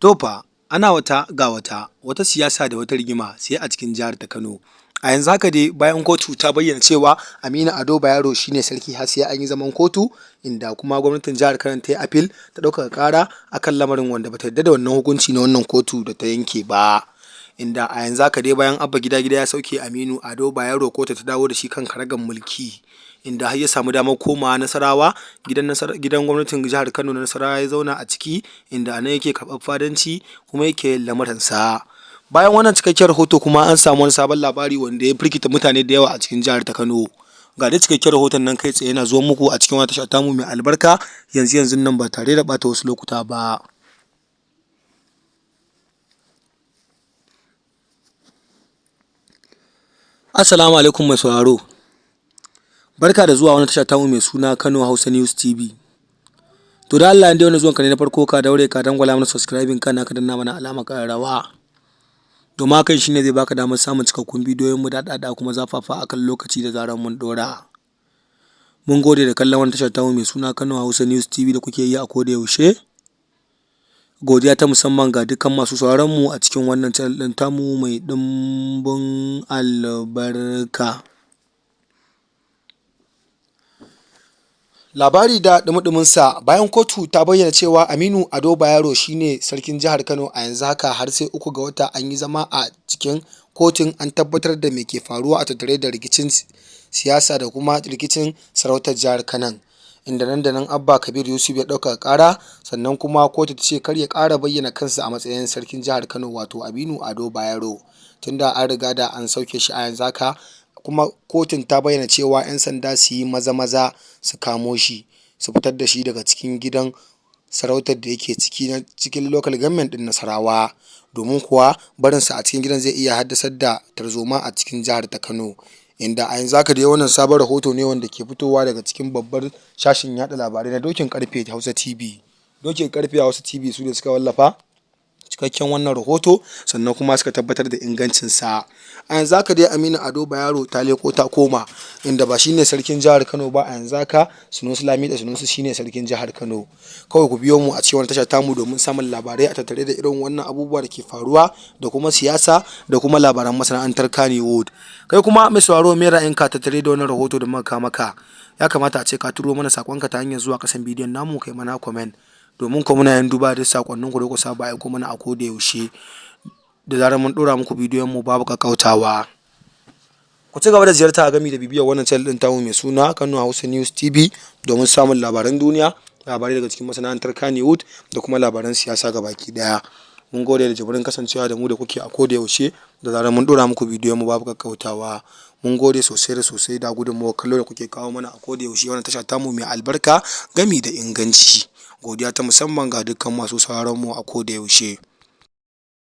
To fa, ana wata siyasa da wata rigima sai a cikin jihar ta Kano. A yanzu haka dai bayan kotu ta bayyana cewa Aminu Ado Bayero shine sarki har sai an yi zaman kotu, inda kuma gwamnatin jihar Kano ta yi appeal ta ɗaukaka ƙara akan lamarin wanda bata yarda da wannan hukunci na wannan kotu da ta yanke ba. Inda a yanzu haka dai bayan Abba Gida Gida ya sauke Aminu Ado Bayero kotu ta dawo da shi kan karagar mulki. Inda har ya samu damar komawa Nasarawa, gidan gwamnatin jihar Kano na Nasarawa ya zauna a ciki, inda a nan yake karɓar fadanci kuma yake yin lamuransa. Bayan wannan cikakken rahoto kuma an samu wani sabon labari wanda ya firgita mutane da yawa a cikin jihar ta Kano. Ga dai cikakken rahoton nan kai tsaye yana zuwa muku a cikin wata tasha tamu mai albarka yanzu nan ba tare da ɓata wasu lokuta ba. Assalamu alaikum mai sauraro. Barka da zuwa wani tasha tamu mai suna Kano Hausa News TV. To da Allah, inda wani zuwan ka ne na farko, ka daure ka dangwala mana subscribing kana ka danna mana alama ƙararrawa. Domin hakan shine zai baka damar samun cikakkun bidiyoyin mu da kuma zafafa akan lokaci da zarar mun dora. Mun gode da kallon wani tasha tamu mai suna Kano Hausa News TV da kuke yi a koda yaushe. Godiya ta musamman ga dukkan masu sauraron mu a cikin wannan channel ɗin tamu mai ɗimbin albarka. Labari da dumudumunsa, bayan kotu ta bayyana cewa Aminu Ado Bayero shine sarkin jihar Kano a yanzu haka har sai 3 ga wata an yi zama a cikin kotun an tabbatar da me ke faruwa a tattare da rikicin siyasa da kuma rikicin sarautar jihar Kano. Inda nan da nan Abba Kabir Yusuf ya ɗaukaka ƙara, sannan kuma kotu ta ce kar ya ƙara bayyana kansa a matsayin sarkin jihar Kano wato Aminu Ado Bayero, tunda an riga da an sauke shi a yanzu haka. Kuma kotun ta bayyana cewa 'yan sanda su yi maza su kamo shi, su fitar da shi daga cikin gidan sarautar da yake cikin local government ɗin Nasarawa, domin kuwa barinsa a cikin gidan zai iya haddasar da tarzoma a cikin jihar ta Kano. Inda a yanzu haka dai wannan sabon rahoto ne wanda ke fitowa daga cikin babbar sashin yaɗa labarai na Dokin Karfe Hausa TV. Dokin Karfe Hausa TV su ne suka wallafa cikakken wannan rahoto, sannan kuma suka tabbatar da ingancinsa. A yanzu haka dai Aminu Ado Bayero ta leko ta koma, inda ba shine sarkin jihar Kano ba a yanzu haka, Sunusi Lamido Sunusi shine sarkin jihar Kano. Kawai ku biyo mu a cikin wannan tasha tamu domin samun labarai a tattare da irin wannan abubuwa da ke faruwa da kuma siyasa da kuma labaran masana'antar Kannywood. Kai kuma mai sauraro, me ra'ayinka tattare da wannan rahoto da muka maka? Ya kamata a ce ka turo mana sakonka ta hanyar zuwa kasan bidiyon namu kai mana comment, domin kuma muna yin duba da sakonnin ku da ku saba aiko mana a koda yaushe da zarar mun dora muku bidiyon mu babu kakkautawa. Ku ci gaba da ziyarta gami da bibiyar wannan channel din tamu mai suna Kano Hausa News TV domin samun labaran duniya, labarai daga cikin masana'antar Kannywood da kuma labaran siyasa gabaki daya. Mun gode da jibirin kasancewa da mu da kuke a koda yaushe da zarar mun dora muku bidiyon mu babu kakkautawa. Mun gode sosai da sosai da gudunmawar kallo da kuke kawo mana a koda yaushe wannan tasha tamu mai albarka gami da inganci. Godiya ta musamman ga dukkan masu sauraron mu a koda yaushe.